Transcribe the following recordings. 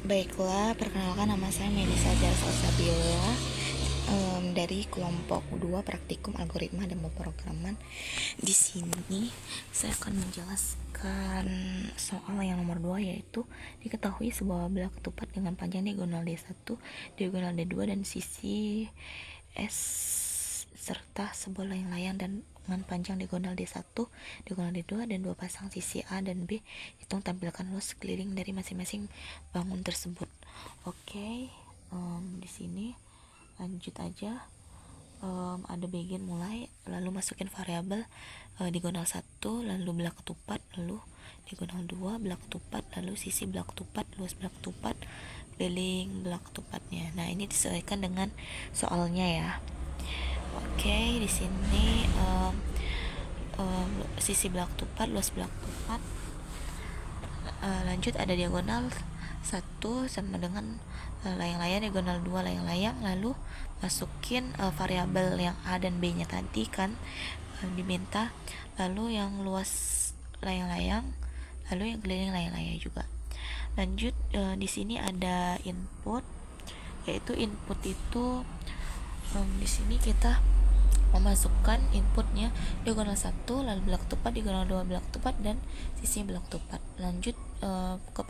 Baiklah, perkenalkan nama saya Melisa Jar Salsabila dari kelompok 2 Praktikum Algoritma dan Pemrograman. Di sini saya akan menjelaskan soal yang nomor 2, yaitu diketahui sebuah belah ketupat dengan panjang diagonal D1, diagonal D2 dan sisi S serta sebuah layang-layang dan dengan panjang diagonal D1, diagonal D2 dan dua pasang sisi A dan B. Hitung tampilkan luas keliling dari masing-masing bangun tersebut. Oke, di sini lanjut aja. Ada bagian mulai, lalu masukin variabel diagonal 1, lalu belah ketupat, lalu diagonal 2, belah ketupat, lalu sisi belah ketupat, luas belah ketupat, keliling belah ketupatnya. Nah, ini disesuaikan dengan soalnya ya. Oke, di sini sisi belah ketupat, luas belah ketupat. Lanjut ada diagonal 1 sama dengan layang-layang, diagonal 2 layang-layang, lalu masukin variabel yang A dan B nya tadi kan diminta, lalu yang luas layang-layang, lalu yang keliling layang-layang juga. Lanjut di sini ada input, yaitu input itu di sini kita memasukkan inputnya diagonal 1, lalu belah ketupat, diagonal 2 belah ketupat, dan sisi belah ketupat. Lanjut ke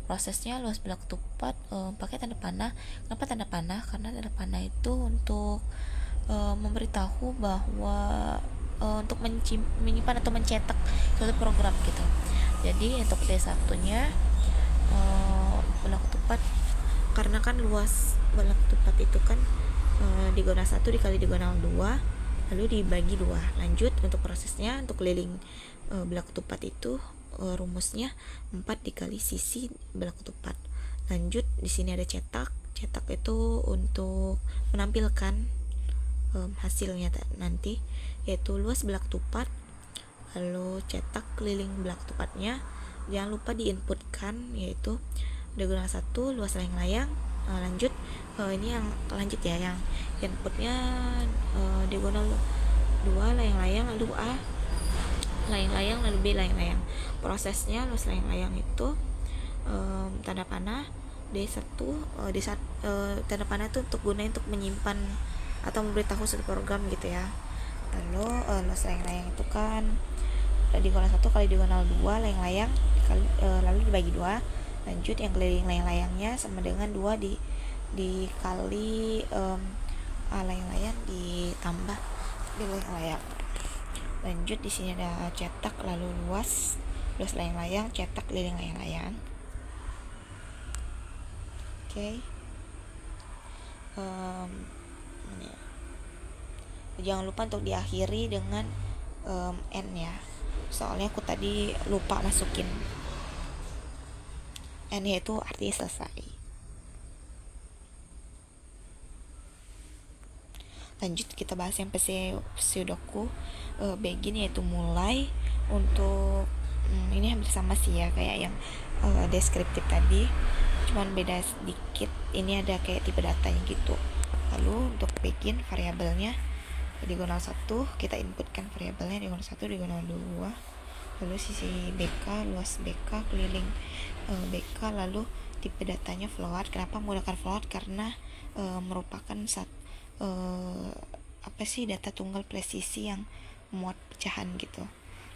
prosesnya luas belah ketupat pakai tanda panah. Kenapa tanda panah? Karena tanda panah itu untuk memberitahu bahwa untuk menyimpan atau mencetak suatu program gitu. Jadi untuk D1 nya belah ketupat, karena kan luas belah ketupat itu kan diagonal 1 dikali diagonal 2 lalu dibagi 2. Lanjut untuk prosesnya, untuk keliling belah ketupat itu rumusnya 4 dikali sisi belah ketupat. Lanjut di sini ada cetak itu untuk menampilkan hasilnya nanti, yaitu luas belah ketupat, lalu cetak keliling belah ketupatnya. Jangan lupa diinputkan, yaitu diagonal 1 luas layang-layang. Lanjut ini yang lanjut ya, yang inputnya diagonal 2 layang-layang, lalu A layang-layang, lalu B layang-layang. Prosesnya luas layang-layang itu tanda panah D1, tanda panah itu untuk gunain untuk menyimpan atau memberitahu suatu program gitu ya. Lalu luas layang-layang itu kan diagonal 1 kali diagonal 2 layang-layang lalu dibagi 2. Lanjut yang keliling layang-layangnya sama dengan 2 dikali layang-layang ditambah di layang-layang. Lanjut di sini ada cetak, lalu luas layang-layang, cetak keliling layang-layang. Oke. Jangan lupa untuk diakhiri dengan N ya. Soalnya aku tadi lupa masukin N, yaitu artinya selesai. Lanjut kita bahas yang pseudoku begin, yaitu mulai. Untuk ini hampir sama sih ya kayak yang deskriptif tadi, cuman beda sedikit. Ini ada kayak tipe datanya gitu. Lalu untuk begin variabelnya diagonal 1, kita inputkan variabelnya diagonal 1, diagonal 2, lalu sisi BK, luas BK, keliling BK, lalu tipe datanya float. Kenapa menggunakan float? Karena merupakan data tunggal presisi yang muat pecahan gitu.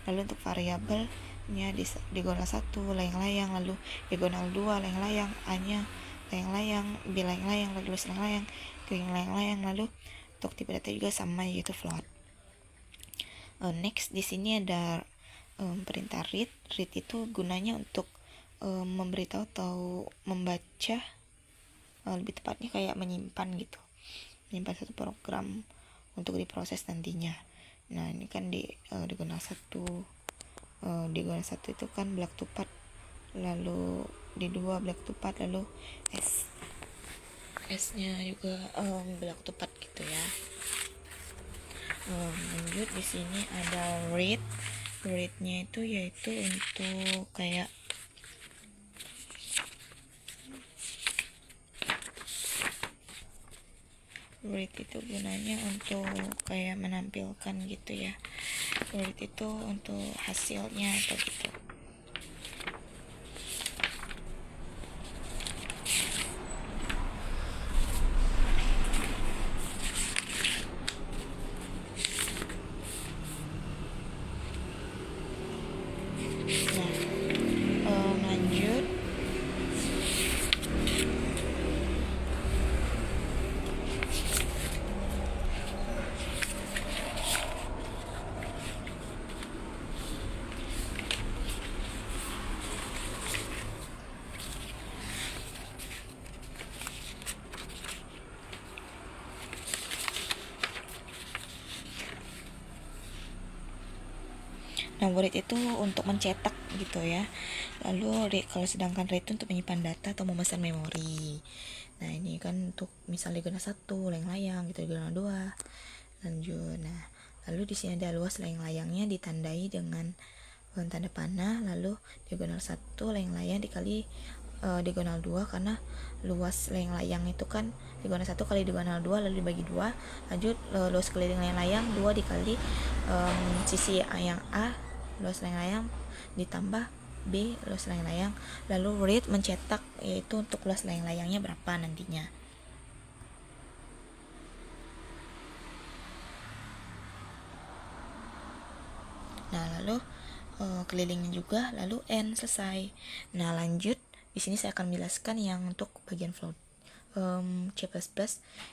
Lalu untuk variabelnya diagonal 1 layang-layang, lalu diagonal 2 layang-layang, A nya layang-layang, B layang-layang, lalu luas layang-layang, keliling layang-layang. Lalu untuk tipe data juga sama, yaitu float. Next di sini ada perintah read. Read itu gunanya untuk memberitahu atau membaca, lebih tepatnya kayak menyimpan gitu, menyimpan satu program untuk diproses nantinya. Nah ini kan diagonal 1, diagonal 1 itu kan belah ketupat, lalu D2 belah ketupat, lalu S nya juga belah ketupat gitu ya. Lanjut di sini ada read. Read-nya itu yaitu untuk kayak read itu gunanya untuk kayak menampilkan gitu ya. Read itu untuk hasilnya atau gitu. Nah, lanjut. Nah, word itu untuk mencetak gitu ya. Lalu kalau sedangkan read itu untuk menyimpan data atau memesan memori. Nah, ini kan untuk misalnya diagonal 1 layang-layang gitu, diagonal 2. Lanjut. Nah, lalu di sini ada luas layang-layangnya ditandai dengan tanda panah, lalu diagonal 1 layang-layang dikali diagonal 2, karena luas layang-layang itu kan diagonal 1 kali diagonal 2 lalu dibagi 2. Lanjut, luas keliling layang-layang 2 dikali sisi yang A luas layang-layang ditambah B luas layang-layang, lalu read mencetak, yaitu untuk luas layang-layangnya berapa nantinya. Nah, lalu kelilingnya juga, lalu N selesai. Nah, lanjut di sini saya akan menjelaskan yang untuk bagian float. C++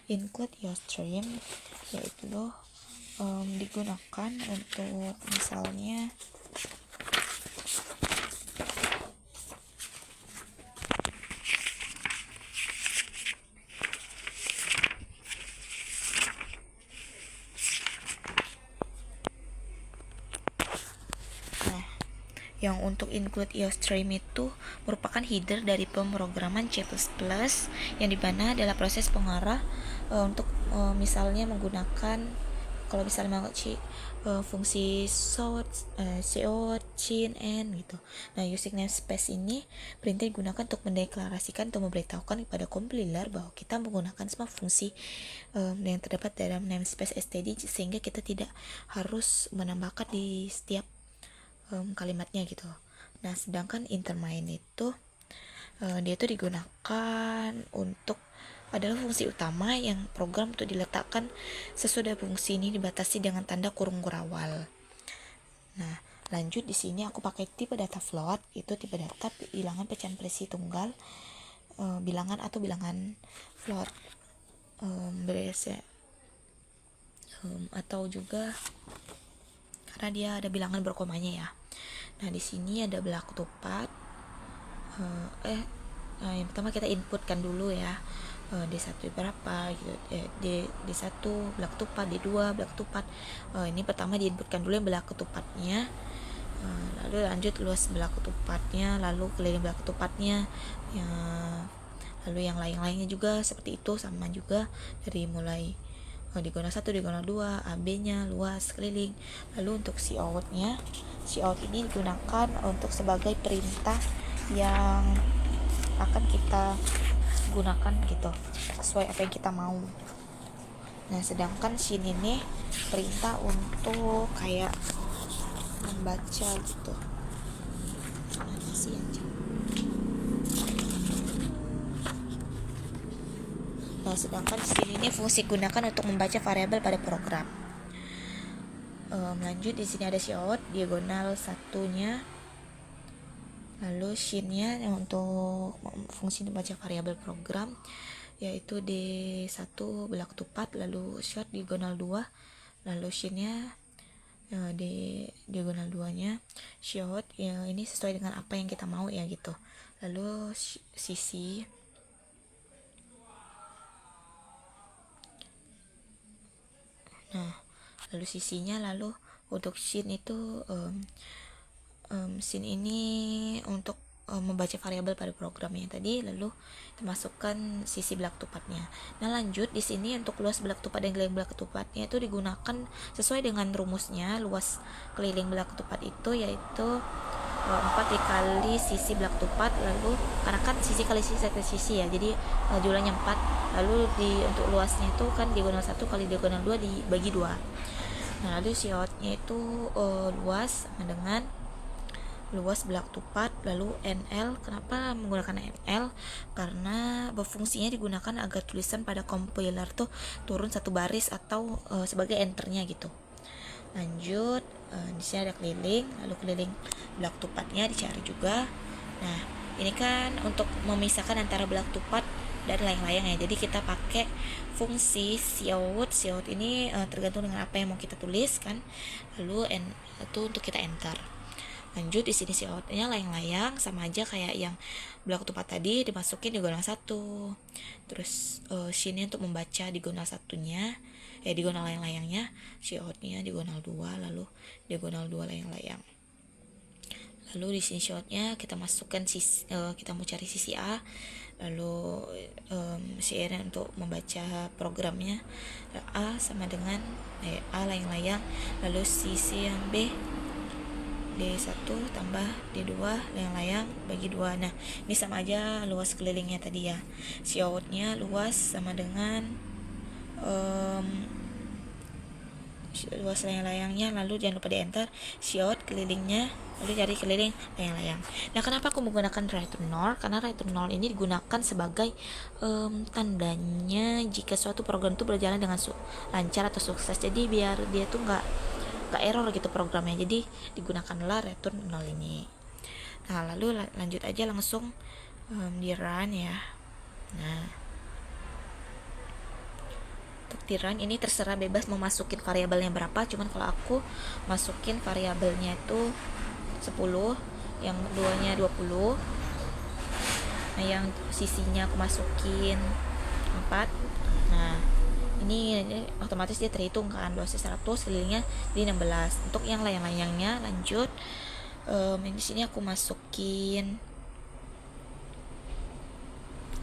include your stream, yaitu digunakan untuk misalnya yang untuk include IOStream itu merupakan header dari pemrograman C++ yang dimana adalah proses pengarah untuk misalnya menggunakan, kalau misalnya mau fungsi sort, count, chin, and gitu. Nah, using namespace ini perintah digunakan untuk mendeklarasikan atau memberitahukan kepada compiler bahwa kita menggunakan semua fungsi yang terdapat dalam namespace std, sehingga kita tidak harus menambahkan di setiap kalimatnya gitu. Nah, sedangkan intermain itu dia itu digunakan untuk adalah fungsi utama yang program untuk diletakkan sesudah fungsi ini dibatasi dengan tanda kurung kurawal. Nah, lanjut di sini aku pakai tipe data float, itu tipe data bilangan pecahan presisi tunggal, bilangan atau bilangan float biasa, atau juga karena dia ada bilangan berkomanya ya. Nah, di sini ada belak tupat. Yang pertama kita inputkan dulu ya. D1 berapa gitu. D1 belak tupat, D2 belak tupat. Ini pertama diinputkan dulu yang belak ketupatnya. Lalu lanjut luas belak ketupatnya, lalu keliling belak ketupatnya. Ya, lalu yang lain-lainnya juga seperti itu, sama juga dari mulai diagonal 1, diagonal 2, AB-nya, luas, keliling. Lalu untuk cout-nya, cout ini digunakan untuk sebagai perintah yang akan kita gunakan gitu, sesuai apa yang kita mau. Nah, sedangkan shin ini perintah untuk kayak membaca gitu. Mana sih anjing? Nah, sedangkan sini ini fungsi gunakan untuk membaca variabel pada program. Lanjut di sini ada cout diagonal satunya, lalu shin-nya untuk fungsi membaca variabel program, yaitu D1 belak tupat, lalu short diagonal 2, lalu shin-nya di diagonal 2-nya short ya, ini sesuai dengan apa yang kita mau ya gitu. Lalu sisi, nah lalu sisinya, lalu untuk shin itu shin ini untuk membaca variabel pada programnya tadi, lalu dimasukkan sisi belak tupatnya. Nah, lanjut di sini untuk luas belak tupat dan keliling belak tupatnya itu digunakan sesuai dengan rumusnya. Luas keliling belak tupat itu yaitu 4 dikali sisi belak tupat, lalu karena kan sisi kali sisi ya, jadi jumlahnya 4. Lalu untuk luasnya itu kan diagonal 1 kali diagonal 2 dibagi 2. Nah, lalu cout-nya itu luas sama dengan luas belak tupat, lalu NL. Kenapa menggunakan NL? Karena fungsinya digunakan agar tulisan pada compiler tuh turun satu baris atau sebagai enternya gitu. Lanjut, di sini ada keliling, lalu keliling belak tupatnya dicari juga. Nah, ini kan untuk memisahkan antara belak tupat dan layang-layang ya. Jadi kita pakai fungsi siaut. Siaut ini tergantung dengan apa yang mau kita tulis kan. Lalu itu untuk kita enter. Lanjut, di sini siautnya layang-layang sama aja kayak yang belak tupat tadi, dimasukin di diagonal 1. Terus sini untuk membaca diagonal satunya, diagonal layang-layangnya, siautnya diagonal 2, lalu diagonal 2 layang-layang. Lalu di sini shotnya kita masukkan kita mau cari sisi A, lalu CR untuk membaca programnya A sama dengan A layang-layang, lalu sisi yang B D1 tambah D2 layang-layang bagi 2. Nah, ini sama aja luas kelilingnya tadi ya. Siautnya luas sama dengan luas layang-layangnya, lalu jangan lupa di enter siaut kelilingnya, lalu cari keliling layang-layang. Nah, kenapa aku menggunakan right to null? Karena right to null ini digunakan sebagai tandanya jika suatu program itu berjalan dengan lancar atau sukses. Jadi biar dia tuh nggak error gitu programnya, jadi digunakanlah return null ini. Nah, lalu lanjut aja langsung di run ya. Nah, untuk di run ini terserah bebas mau masukin variabelnya berapa, cuman kalau aku masukin variabelnya itu 10, yang duanya 20. Nah, yang sisinya aku masukin 4. Nah, ini otomatis dia terhitung kan, luasnya 100, kelilingnya di 16. Untuk yang layang-layangnya lanjut, di sini aku masukin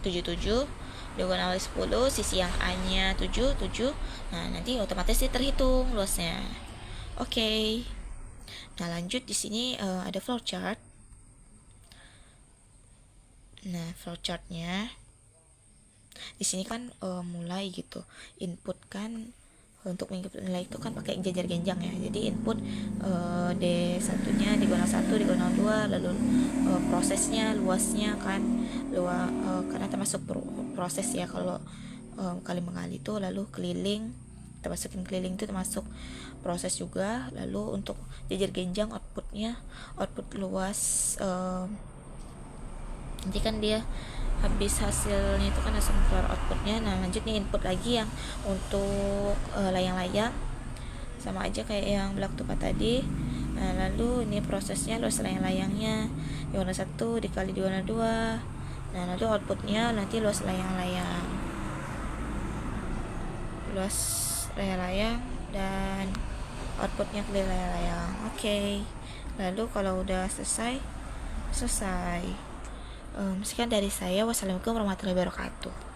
77, diagonal 10, sisi yang A nya 7. Nah, nanti otomatis dia terhitung luasnya. Oke. Nah, lanjut di sini ada flowchart. Nah, flowchartnya di sini kan mulai gitu, input kan untuk menginput nilai itu kan pakai jajar genjang ya. Jadi input D1 nya diagonal 1, diagonal 2, lalu prosesnya luasnya kan karena termasuk proses ya kalau kali mengali itu, lalu keliling kita masukin keliling itu termasuk proses juga. Lalu untuk jajar genjang outputnya, output luas nanti kan dia habis hasilnya itu kan langsung keluar outputnya. Nah, lanjutnya input lagi yang untuk layang-layang, sama aja kayak yang belak tupat tadi. Nah, lalu ini prosesnya luas layang-layangnya diagonal 1 dikali diagonal 2. Nah, lalu outputnya nanti luas layang-layang, luas layang-layang dan outputnya kali layang-layang. Oke. Lalu kalau udah selesai. Sekian dari saya. Wassalamualaikum warahmatullahi wabarakatuh.